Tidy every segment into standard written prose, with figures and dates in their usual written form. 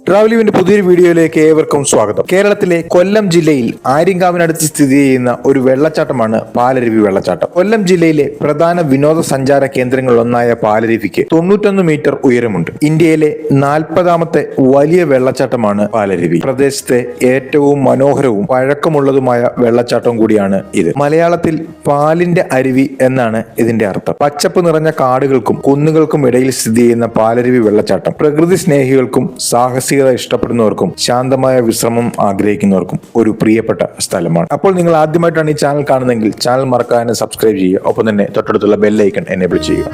ട്രാവലിവിന്റെ പുതിയൊരു വീഡിയോയിലേക്ക് ഏവർക്കും സ്വാഗതം. കേരളത്തിലെ കൊല്ലം ജില്ലയിൽ ആര്യങ്കാവിനടുത്ത് സ്ഥിതി ചെയ്യുന്ന ഒരു വെള്ളച്ചാട്ടമാണ് പാലരുവി വെള്ളച്ചാട്ടം. കൊല്ലം ജില്ലയിലെ പ്രധാന വിനോദസഞ്ചാര കേന്ദ്രങ്ങളിലൊന്നായ പാലരുവിക്ക് 91 മീറ്റർ ഉയരമുണ്ട്. ഇന്ത്യയിലെ 40ാമത്തെ വലിയ വെള്ളച്ചാട്ടമാണ് പാലരുവി. പ്രദേശത്തെ ഏറ്റവും മനോഹരവും പഴക്കമുള്ളതുമായ വെള്ളച്ചാട്ടം കൂടിയാണ് ഇത്. മലയാളത്തിൽ പാലിന്റെ അരുവി എന്നാണ് ഇതിന്റെ അർത്ഥം. പച്ചപ്പ് നിറഞ്ഞ കാടുകൾക്കും കുന്നുകൾക്കും ഇടയിൽ സ്ഥിതി ചെയ്യുന്ന പാലരുവി വെള്ളച്ചാട്ടം പ്രകൃതി സ്നേഹികൾക്കും സാഹസികത ഇഷ്ടപ്പെടുന്നവർക്കും ശാന്തമായ വിശ്രമം ആഗ്രഹിക്കുന്നവർക്കും ഒരു പ്രിയപ്പെട്ട സ്ഥലമാണ്. അപ്പോൾ നിങ്ങൾ ആദ്യമായിട്ടാണ് ഈ ചാനൽ കാണുന്നതെങ്കിൽ ചാനൽ മറക്കാതെ സബ്സ്ക്രൈബ് ചെയ്യുക. ഒപ്പം തന്നെ തൊട്ടടുത്തുള്ള ബെൽ ഐക്കൺ എനേബിൾ ചെയ്യുക.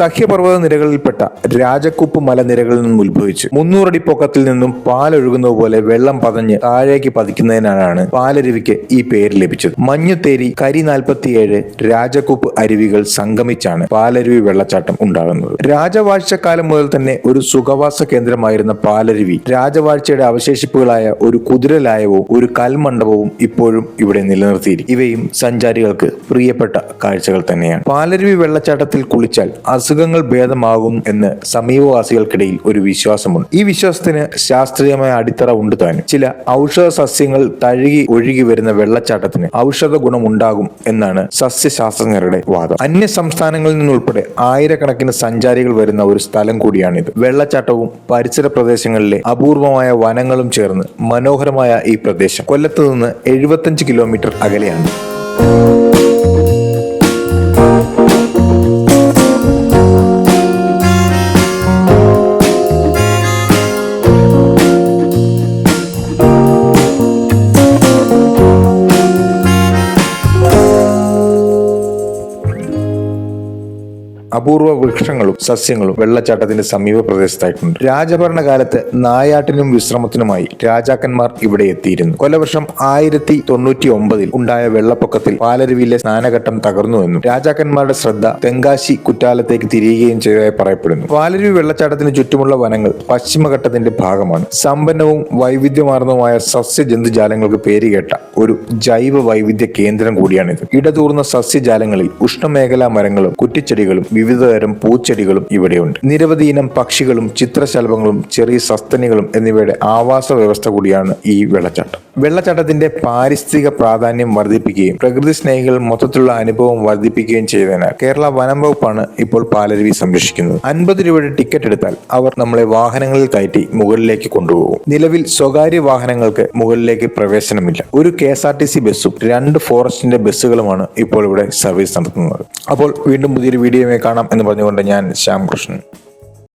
സഹ്യപർവ്വത നിരകളിൽപ്പെട്ട രാജക്കുപ്പ് മലനിരകളിൽ നിന്നും ഉത്ഭവിച്ച് 300 അടി പൊക്കത്തിൽ നിന്നും പാലൊഴുകുന്നത് പോലെ വെള്ളം പതഞ്ഞ് താഴേക്ക് പതിക്കുന്നതിനാലാണ് പാലരുവിക്ക് ഈ പേര് ലഭിച്ചത്. മഞ്ഞുത്തേരി, കരി 47 രാജക്കുപ്പ് അരുവികൾ സംഗമിച്ചാണ് പാലരുവി വെള്ളച്ചാട്ടം ഉണ്ടാകുന്നത്. രാജവാഴ്ചക്കാലം മുതൽ തന്നെ ഒരു സുഖവാസ കേന്ദ്രമായിരുന്ന പാലരുവി രാജവാഴ്ചയുടെ അവശേഷിപ്പുകളായ ഒരു കുതിരലായവും ഒരു കൽമണ്ഡപവും ഇപ്പോഴും ഇവിടെ നിലനിർത്തിയിരിക്കും. ഇവയും സഞ്ചാരികൾക്ക് പ്രിയപ്പെട്ട കാഴ്ചകൾ തന്നെയാണ്. പാലരുവി വെള്ളച്ചാട്ടത്തിൽ കുളിച്ചാൽ അസുഖങ്ങൾ ഭേദമാകും എന്ന് സമീപവാസികൾക്കിടയിൽ ഒരു വിശ്വാസമുണ്ട്. ഈ വിശ്വാസത്തിന് ശാസ്ത്രീയമായ അടിത്തറ ഉണ്ട് താനും. ചില ഔഷധ സസ്യങ്ങൾ തഴുകി ഒഴുകി വരുന്ന വെള്ളച്ചാട്ടത്തിന് ഔഷധ ഗുണം ഉണ്ടാകും എന്നാണ് സസ്യശാസ്ത്രജ്ഞരുടെ വാദം. അന്യ സംസ്ഥാനങ്ങളിൽ നിന്നുൾപ്പെടെ ആയിരക്കണക്കിന് സഞ്ചാരികൾ വരുന്ന ഒരു സ്ഥലം കൂടിയാണിത്. വെള്ളച്ചാട്ടവും പരിസര പ്രദേശങ്ങളിലെ അപൂർവമായ വനങ്ങളും ചേർന്ന് മനോഹരമായ ഈ പ്രദേശം കൊല്ലത്ത് നിന്ന് 75 കിലോമീറ്റർ അകലെയാണ്. അപൂർവ വൃക്ഷങ്ങളും സസ്യങ്ങളും വെള്ളച്ചാട്ടത്തിന്റെ സമീപ പ്രദേശത്തായിട്ടുണ്ട്. രാജഭരണകാലത്ത് നായാട്ടിനും വിശ്രമത്തിനുമായി രാജാക്കന്മാർ ഇവിടെ എത്തിയിരുന്നു. കൊല്ലവർഷം 1099 ഉണ്ടായ വെള്ളപ്പൊക്കത്തിൽ പാലരുവിയിലെ സ്നാനഘട്ടം തകർന്നുവെന്നും രാജാക്കന്മാരുടെ ശ്രദ്ധ തെങ്കാശി കുറ്റാലത്തേക്ക് തിരിയുകയും ചെയ്തതായി പറയപ്പെടുന്നു. പാലരുവി വെള്ളച്ചാട്ടത്തിന് ചുറ്റുമുള്ള വനങ്ങൾ പശ്ചിമഘട്ടത്തിന്റെ ഭാഗമാണ്. സമ്പന്നവും വൈവിധ്യമാർന്നതുമായ സസ്യജന്തുജാലങ്ങൾക്ക് പേരുകേട്ട ഒരു ജൈവ വൈവിധ്യ കേന്ദ്രം കൂടിയാണിത്. ഇടതൂർന്ന സസ്യജാലങ്ങളിൽ ഉഷ്ണമേഖലാ മരങ്ങളും കുറ്റിച്ചെടികളും വിവിധതരം പൂച്ചെടികളും ഇവിടെയുണ്ട്. നിരവധി ഇനം പക്ഷികളും ചിത്രശലഭങ്ങളും ചെറിയ സസ്തനികളും എന്നിവയുടെ ആവാസ വ്യവസ്ഥ കൂടിയാണ് ഈ വെള്ളച്ചാട്ടം. വെള്ളച്ചാട്ടത്തിന്റെ പാരിസ്ഥിതിക പ്രാധാന്യം വർദ്ധിപ്പിക്കുകയും പ്രകൃതി സ്നേഹികൾ മൊത്തത്തിലുള്ള അനുഭവം വർദ്ധിപ്പിക്കുകയും ചെയ്തതിനാൽ കേരള വനം വകുപ്പാണ് ഇപ്പോൾ പാലരുവി സംരക്ഷിക്കുന്നത്. 50 രൂപയുടെ ടിക്കറ്റ് എടുത്താൽ അവർ നമ്മളെ വാഹനങ്ങളിൽ കയറ്റി മുകളിലേക്ക് കൊണ്ടുപോകും. നിലവിൽ സ്വകാര്യ വാഹനങ്ങൾക്ക് മുകളിലേക്ക് പ്രവേശനമില്ല. ഒരു KSRTC ബസ്സും 2 ഫോറസ്റ്റിന്റെ ബസ്സുകളുമാണ് ഇപ്പോൾ ഇവിടെ സർവീസ് നടത്തുന്നത്. അപ്പോൾ വീണ്ടും പുതിയൊരു വീഡിയോയുമായി കാണാം എന്ന് പറഞ്ഞുകൊണ്ട് ഞാൻ ശ്യാം കൃഷ്ണൻ.